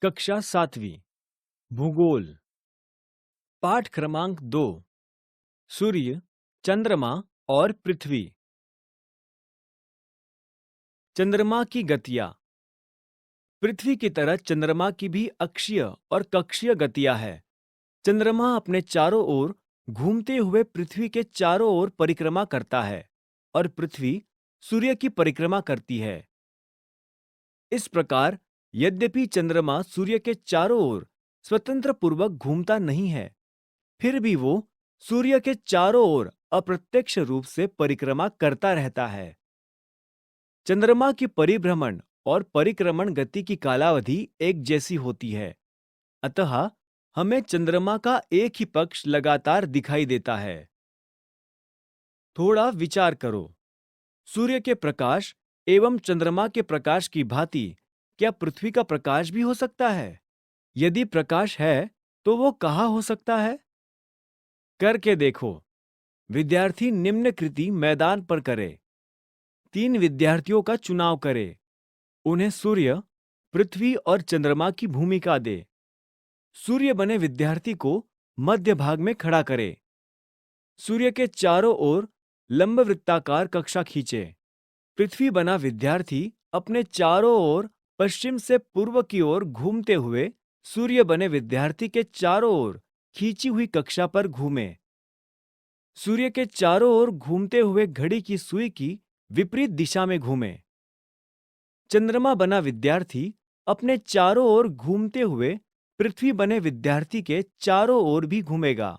कक्षा 7वीं भूगोल पाठ क्रमांक 2 सूर्य, चंद्रमा और पृथ्वी। चंद्रमा की गतियां। पृथ्वी की तरह चंद्रमा की भी अक्षीय और कक्षीय गतियां है। चंद्रमा अपने चारों ओर घूमते हुए पृथ्वी के चारों ओर परिक्रमा करता है और पृथ्वी सूर्य की परिक्रमा करती है। इस प्रकार यद्यपि चंद्रमा सूर्य के चारों ओर स्वतंत्र पूर्वक घूमता नहीं है, फिर भी वो सूर्य के चारों ओर अप्रत्यक्ष रूप से परिक्रमा करता रहता है। चंद्रमा की परिभ्रमण और परिक्रमण गति की कालावधि एक जैसी होती है, अतः हमें चंद्रमा का एक ही पक्ष लगातार दिखाई देता है। थोड़ा विचार करो। सूर्य के प्रकाश एवं चंद्रमा के प्रकाश की भांति क्या पृथ्वी का प्रकाश भी हो सकता है? यदि प्रकाश है तो वो कहाँ हो सकता है? करके देखो। विद्यार्थी निम्न कृति मैदान पर करे। 3 विद्यार्थियों का चुनाव करे। उन्हें सूर्य, पृथ्वी और चंद्रमा की भूमिका दे। सूर्य बने विद्यार्थी को मध्य भाग में खड़ा करे। सूर्य के चारों ओर लंबवृत्ताकार कक्षा खींचे। पृथ्वी बना विद्यार्थी अपने चारों ओर पश्चिम से पूर्व की ओर घूमते हुए सूर्य बने विद्यार्थी के चारों ओर खींची हुई कक्षा पर घूमे। सूर्य के चारों ओर घूमते हुए घड़ी की सुई की विपरीत दिशा में घूमे। चंद्रमा बना विद्यार्थी अपने चारों ओर घूमते हुए पृथ्वी बने विद्यार्थी के चारों ओर भी घूमेगा।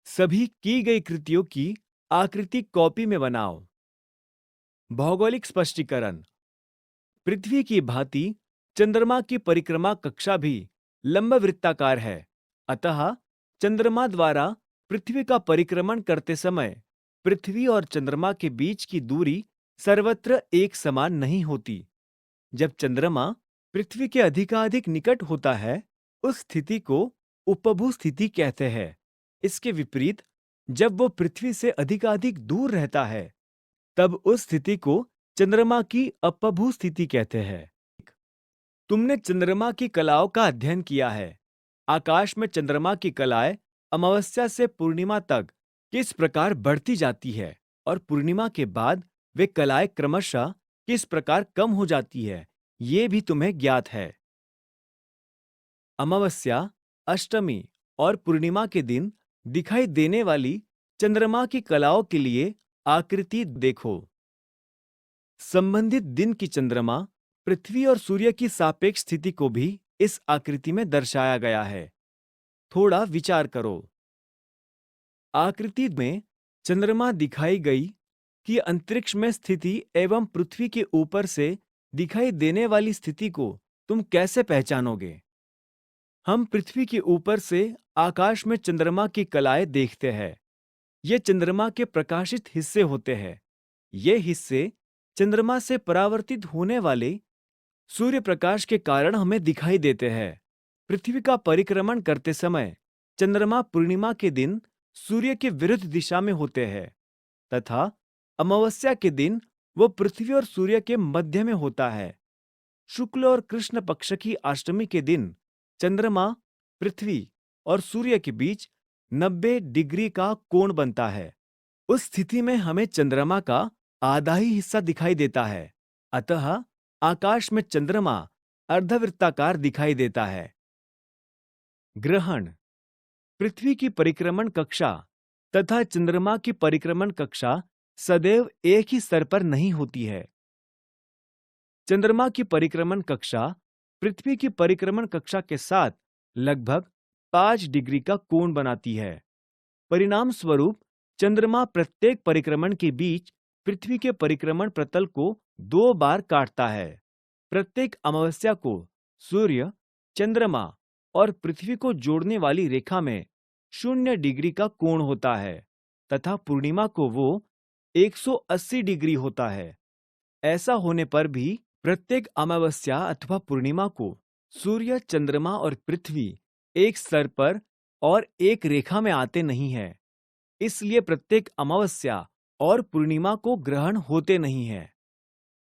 सभी की गई कृतियों की आकृति कॉपी में बनाओ। भौगोलिक स्पष्टीकरण। पृथ्वी की भांति चंद्रमा की परिक्रमा कक्षा भी लंबवृत्ताकार है, अतः चंद्रमा द्वारा पृथ्वी का परिक्रमण करते समय पृथ्वी और चंद्रमा के बीच की दूरी सर्वत्र एक समान नहीं होती। जब चंद्रमा पृथ्वी के अधिकाधिक निकट होता है, उस स्थिति को उपभू स्थिति कहते हैं। इसके विपरीत जब वो पृथ्वी से अधिकाधिक दूर रहता है, तब उस स्थिति को चंद्रमा की अपभू स्थिति कहते हैं। तुमने चंद्रमा की कलाओं का अध्ययन किया है। आकाश में चंद्रमा की कलाएं अमावस्या से पूर्णिमा तक किस प्रकार बढ़ती जाती है और पूर्णिमा के बाद वे कलाएं क्रमशः किस प्रकार कम हो जाती है, ये भी तुम्हें ज्ञात है। अमावस्या, अष्टमी और पूर्णिमा के दिन दिखाई देने वाली चंद्रमा की कलाओं के लिए आकृति देखो। संबंधित दिन की चंद्रमा, पृथ्वी और सूर्य की सापेक्ष स्थिति को भी इस आकृति में दर्शाया गया है। थोड़ा विचार करो। आकृति में चंद्रमा दिखाई गई कि अंतरिक्ष में स्थिति एवं पृथ्वी के ऊपर से दिखाई देने वाली स्थिति को तुम कैसे पहचानोगे? हम पृथ्वी के ऊपर से आकाश में चंद्रमा की कलाएं देखते हैं। ये चंद्रमा के प्रकाशित हिस्से होते हैं। ये हिस्से चंद्रमा से परावर्तित होने वाले सूर्य प्रकाश के कारण हमें दिखाई देते हैं। पृथ्वी का परिक्रमण करते समय चंद्रमा पूर्णिमा के दिन सूर्य के विरुद्ध दिशा में होते हैं तथा अमावस्या के दिन वो पृथ्वी और सूर्य के मध्य में होता है। शुक्ल और कृष्ण पक्ष की अष्टमी के दिन चंद्रमा, पृथ्वी और सूर्य के बीच 90 डिग्री का कोण बनता है। उस स्थिति में हमें चंद्रमा का आधा ही हिस्सा दिखाई देता है, अतः आकाश में चंद्रमा अर्धवृत्ताकार दिखाई देता है। ग्रहण। पृथ्वी की परिक्रमण कक्षा तथा चंद्रमा की परिक्रमण कक्षा सदैव एक ही स्तर पर नहीं होती है। चंद्रमा की परिक्रमण कक्षा पृथ्वी की परिक्रमण कक्षा के साथ लगभग 5 डिग्री का कोण बनाती है। परिणाम स्वरूप चंद्रमा प्रत्येक परिक्रमण के बीच पृथ्वी के परिक्रमण प्रतल को 2 बार काटता है। प्रत्येक अमावस्या को सूर्य, चंद्रमा और पृथ्वी को जोड़ने वाली रेखा में 0 डिग्री का कोण होता है तथा पूर्णिमा को वो 180 डिग्री होता है। ऐसा होने पर भी प्रत्येक अमावस्या अथवा पूर्णिमा को सूर्य, चंद्रमा और पृथ्वी एक स्तर पर और एक रेखा में आते नहीं हैं। इसलिए प्रत्येक अमावस्या और पूर्णिमा को ग्रहण होते नहीं हैं।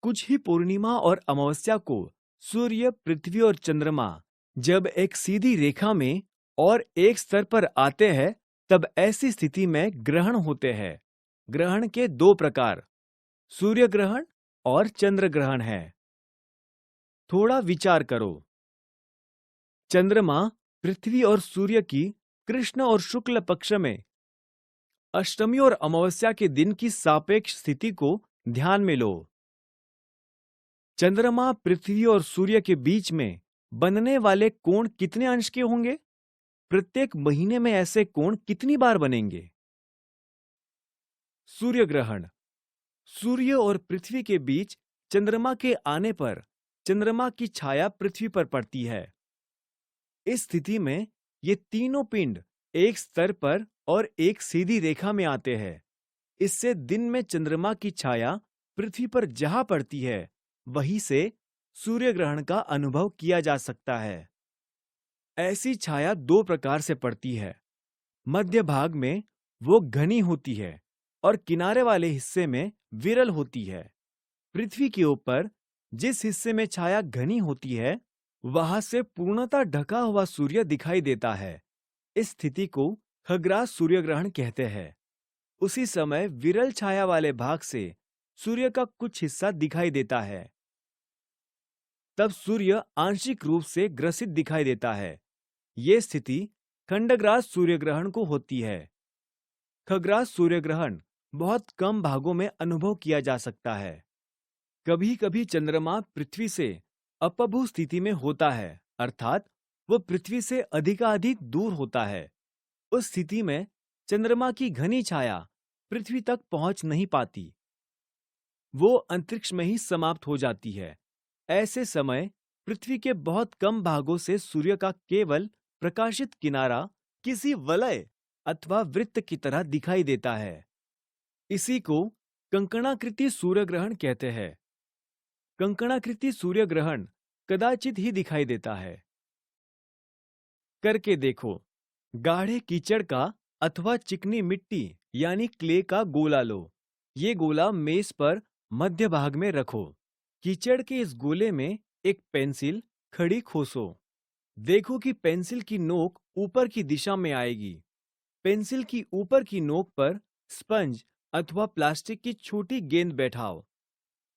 कुछ ही पूर्णिमा और अमावस्या को सूर्य, पृथ्वी और चंद्रमा जब एक सीधी रेखा में और एक स्तर पर आते हैं, तब ऐसी स्थिति में ग्रहण होते हैं। ग्रहण के दो प्रकार, सूर्य ग्रहण और चंद्र ग्रहण है। थोड़ा विचार करो। चंद्रमा पृथ्वी और सूर्य की कृष्ण और शुक्ल पक्ष में अष्टमी और अमावस्या के दिन की सापेक्ष स्थिति को ध्यान में लो। चंद्रमा पृथ्वी और सूर्य के बीच में बनने वाले कोण कितने अंश के होंगे? प्रत्येक महीने में ऐसे कोण कितनी बार बनेंगे? सूर्य ग्रहण। सूर्य और पृथ्वी के बीच चंद्रमा के आने पर चंद्रमा की छाया पृथ्वी पर पड़ती है। इस स्थिति में ये तीनों पिंड एक स्तर पर और एक सीधी रेखा में आते हैं। इससे दिन में चंद्रमा की छाया पृथ्वी पर जहां पड़ती है, वहीं से सूर्य ग्रहण का अनुभव किया जा सकता है। ऐसी छाया दो प्रकार से पड़ती है। मध्य भाग में वो घनी होती है और किनारे वाले हिस्से में विरल होती है। पृथ्वी के ऊपर जिस हिस्से में छाया घनी होती है, वहां से पूर्णतः ढका हुआ सूर्य दिखाई देता है। इस स्थिति को खग्रास सूर्य ग्रहण कहते हैं। उसी समय विरल छाया वाले भाग से सूर्य का कुछ हिस्सा दिखाई देता है। तब सूर्य आंशिक रूप से ग्रसित दिखाई देता है। ये स्थिति खंडग्रास सूर्य ग्रहण को होती है। खग्रास सूर्य ग्रहण बहुत कम भागों में अनुभव किया जा सकता है। कभी कभी चंद्रमा पृथ्वी से अपभू स्थिति में होता है, अर्थात वो पृथ्वी से अधिकाधिक दूर होता है। उस स्थिति में चंद्रमा की घनी छाया पृथ्वी तक पहुंच नहीं पाती, वो अंतरिक्ष में ही समाप्त हो जाती है। ऐसे समय पृथ्वी के बहुत कम भागों से सूर्य का केवल प्रकाशित किनारा किसी वलय अथवा वृत्त की तरह दिखाई देता है। इसी को कंकणाकृति सूर्य ग्रहण कहते हैं। कंकणाकृति सूर्य ग्रहण कदाचित ही दिखाई देता है। करके देखो। गाढ़े कीचड़ का अथवा चिकनी मिट्टी यानी क्ले का गोला लो। ये गोला मेज पर मध्य भाग में रखो। कीचड़ के इस गोले में एक पेंसिल खड़ी खोसो। देखो कि पेंसिल की नोक ऊपर की दिशा में आएगी। पेंसिल की ऊपर की नोक पर स्पंज अथवा प्लास्टिक की छोटी गेंद बैठाओ।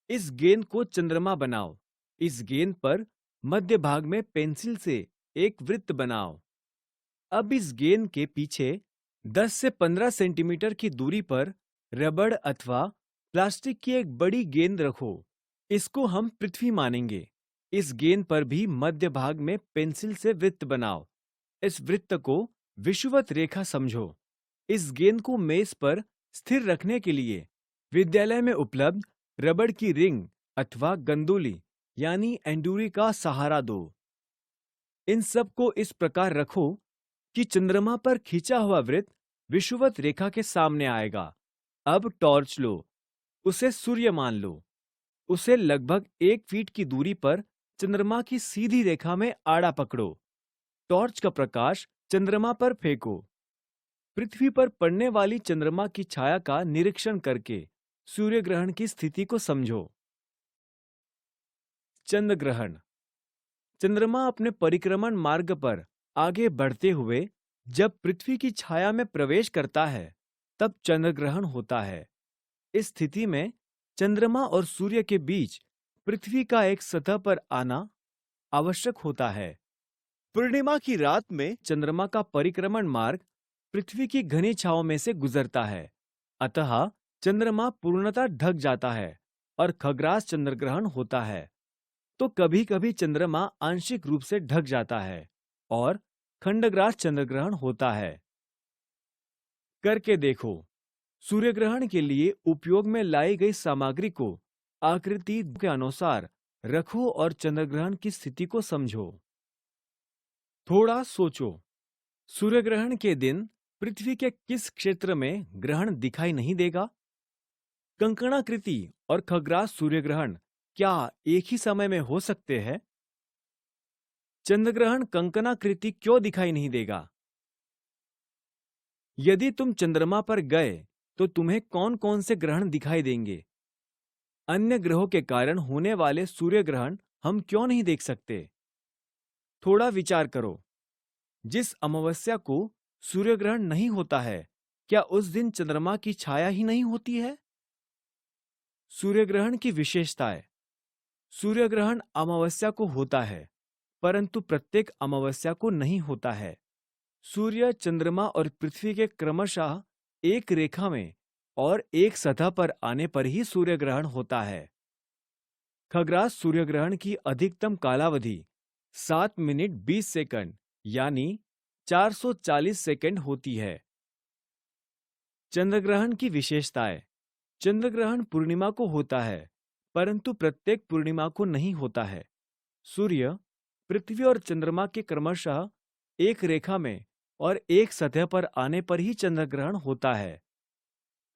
इस गेंद को चंद्रमा बनाओ। इस गेंद पर मध्य भाग में पेंसिल से एक वृत्त बनाओ। अब इस गेंद के पीछे 10 से 15 सेंटीमीटर की दूरी पर रबड़ अथवा प्लास्टिक की एक बड़ी गेंद रखो। इसको हम पृथ्वी मानेंगे। इस गेंद पर भी मध्य भाग में पेंसिल से वृत्त बनाओ। इस वृत्त को विषुवत रेखा समझो। इस गेंद को मेज पर स्थिर रखने के लिए विद्यालय में उपलब्ध रबड़ की रिंग अथवा गंदोली यानी एंडूरी का सहारा दो। इन सब को इस प्रकार रखो कि चंद्रमा पर खींचा हुआ वृत्त विषुवत रेखा के सामने आएगा। अब टॉर्च लो, उसे सूर्य मान लो। उसे लगभग 1 फीट की दूरी पर चंद्रमा की सीधी रेखा में आड़ा पकड़ो। टॉर्च का प्रकाश चंद्रमा पर फेंको। पृथ्वी पर पड़ने वाली चंद्रमा की छाया का निरीक्षण करके सूर्य ग्रहण की स्थिति को समझो। चंद्र ग्रहण। चंद्रमा अपने परिक्रमण मार्ग पर आगे बढ़ते हुए जब पृथ्वी की छाया में प्रवेश करता है, तब चंद्र ग्रहण होता है। इस स्थिति में चंद्रमा और सूर्य के बीच पृथ्वी का एक सतह पर आना आवश्यक होता है। पूर्णिमा की रात में चंद्रमा का परिक्रमण मार्ग पृथ्वी की घनी छांव में से गुजरता है, अतः चंद्रमा पूर्णतः ढक जाता है और खग्रास चंद्रग्रहण होता है। तो कभी कभी चंद्रमा आंशिक रूप से ढक जाता है और खंडग्रास चंद्रग्रहण होता है। करके देखो। सूर्य ग्रहण के लिए उपयोग में लाई गई सामग्री को आकृति के अनुसार रखो और चंद्रग्रहण की स्थिति को समझो। थोड़ा सोचो। सूर्य ग्रहण के दिन पृथ्वी के किस क्षेत्र में ग्रहण दिखाई नहीं देगा? कंकणाकृति और खग्रास सूर्य ग्रहण क्या एक ही समय में हो सकते हैं? चंद्रग्रहण कंकणाकृति क्यों दिखाई नहीं देगा? यदि तुम चंद्रमा पर गए तो तुम्हें कौन कौन से ग्रहण दिखाई देंगे? अन्य ग्रहों के कारण होने वाले सूर्य ग्रहण हम क्यों नहीं देख सकते? थोड़ा विचार करो, जिस अमावस्या को सूर्य ग्रहण नहीं होता है, क्या उस दिन चंद्रमा की छाया ही नहीं होती है? सूर्य ग्रहण की विशेषताएं। सूर्य ग्रहण अमावस्या को होता है, परंतु प्रत्येक अमावस्या को नहीं होता है। सूर्य, चंद्रमा और पृथ्वी के क्रमशः एक रेखा में और एक सतह पर आने पर ही सूर्य ग्रहण होता है। खग्रास सूर्य ग्रहण की अधिकतम कालावधि 7 मिनट 20 सेकंड यानी 440 सेकंड होती है। चंद्रग्रहण की विशेषताएं। चंद्रग्रहण पूर्णिमा को होता है, परंतु प्रत्येक पूर्णिमा को नहीं होता है। सूर्य, पृथ्वी और चंद्रमा के क्रमशः एक रेखा में और एक सतह पर आने पर ही चंद्रग्रहण होता है।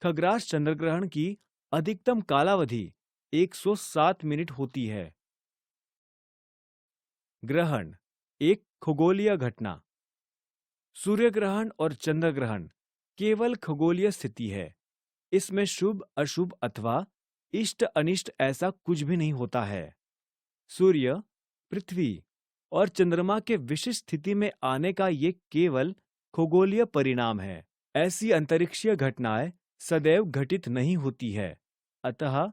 खग्रास चंद्रग्रहण की अधिकतम कालावधि 107 मिनट होती है। ग्रहण एक खगोलीय घटना। सूर्य ग्रहण और चंद्र ग्रहण केवल खगोलीय स्थिति है। इसमें शुभ अशुभ अथवा इष्ट अनिष्ट ऐसा कुछ भी नहीं होता है। सूर्य, पृथ्वी और चंद्रमा के विशिष्ट स्थिति में आने का ये केवल खगोलीय परिणाम है। ऐसी अंतरिक्षीय घटनाएं सदैव घटित नहीं होती है, अतः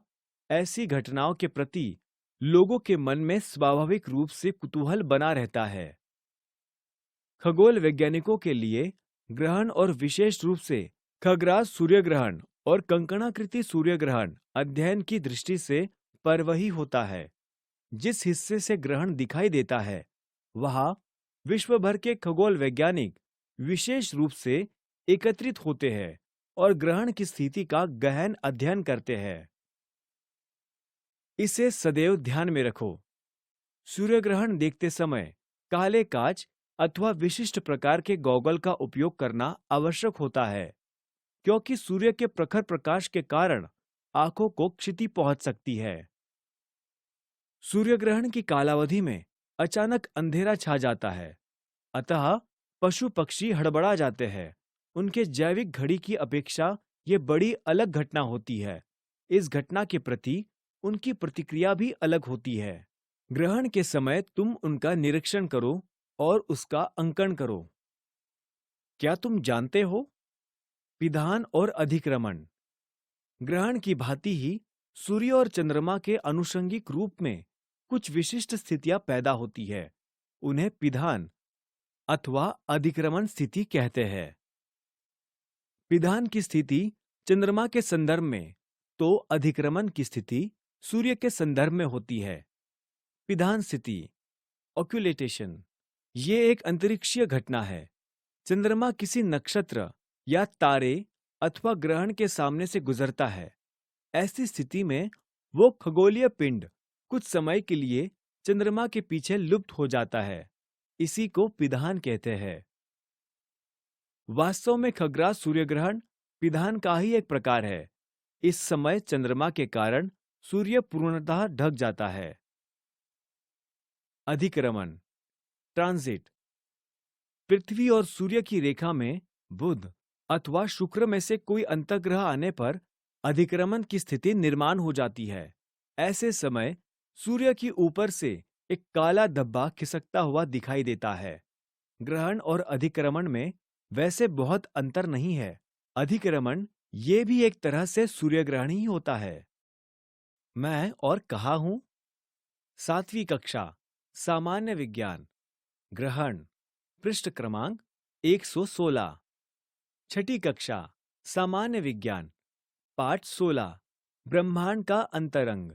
ऐसी घटनाओं के प्रति लोगों के मन में स्वाभाविक रूप से कुतूहल बना रहता है। खगोल वैज्ञानिकों के लिए ग्रहण और विशेष रूप से खग्रास सूर्य ग्रहण और कंकणाकृति सूर्य ग्रहण अध्ययन की दृष्टि से पर्व ही होता है। जिस हिस्से से ग्रहण दिखाई देता है, वहां विश्व भर के खगोल वैज्ञानिक विशेष रूप से एकत्रित होते हैं और ग्रहण की स्थिति का गहन अध्ययन करते हैं। इसे सदैव ध्यान में रखो। सूर्य ग्रहण देखते समय काले कांच अथवा विशिष्ट प्रकार के गॉगल का उपयोग करना आवश्यक होता है, क्योंकि सूर्य के प्रखर प्रकाश के कारण आंखों को क्षति पहुंच सकती है। सूर्य ग्रहण की कालावधि में अचानक अंधेरा छा जाता है, अतः पशु पक्षी हड़बड़ा जाते हैं। उनके जैविक घड़ी की अपेक्षा ये बड़ी अलग घटना होती है। इस घटना के प्रति उनकी प्रतिक्रिया भी अलग होती है। ग्रहण के समय तुम उनका निरीक्षण करो और उसका अंकन करो। क्या तुम जानते हो? पिधान और अधिक्रमण। ग्रहण की भांति ही सूर्य और चंद्रमा के अनुषंगिक रूप में कुछ विशिष्ट स्थितियां पैदा होती है। उन्हें पिधान अथवा अधिक्रमण स्थिति कहते हैं। पिधान की स्थिति चंद्रमा के संदर्भ में, तो अधिक्रमण की स्थिति सूर्य के संदर्भ में होती है। पिधान स्थिति ऑक्यूलेटेशन ये एक अंतरिक्षीय घटना है। चंद्रमा किसी नक्षत्र या तारे अथवा ग्रहण के सामने से गुजरता है। ऐसी स्थिति में वो खगोलीय पिंड कुछ समय के लिए चंद्रमा के पीछे लुप्त हो जाता है। इसी को पिधान कहते हैं। वास्तव में खग्रास सूर्य ग्रहण पिधान का ही एक प्रकार है। इस समय चंद्रमा के कारण सूर्य पूर्णतः ढक जाता है। अधिक्रमण ट्रांजिट। पृथ्वी और सूर्य की रेखा में बुध अथवा शुक्र में से कोई अंतर्ग्रह आने पर अधिक्रमण की स्थिति निर्माण हो जाती है। ऐसे समय सूर्य की ऊपर से एक काला धब्बा खिसकता हुआ दिखाई देता है। ग्रहण और अधिक्रमण में वैसे बहुत अंतर नहीं है। अधिक्रमण ये भी एक तरह से सूर्य ग्रहण ही होता है। मैं और कहा हूं। 7वीं कक्षा सामान्य विज्ञान ग्रहण पृष्ठ क्रमांक 116। 6ठी कक्षा सामान्य विज्ञान पाठ 16 ब्रह्मांड का अंतरंग।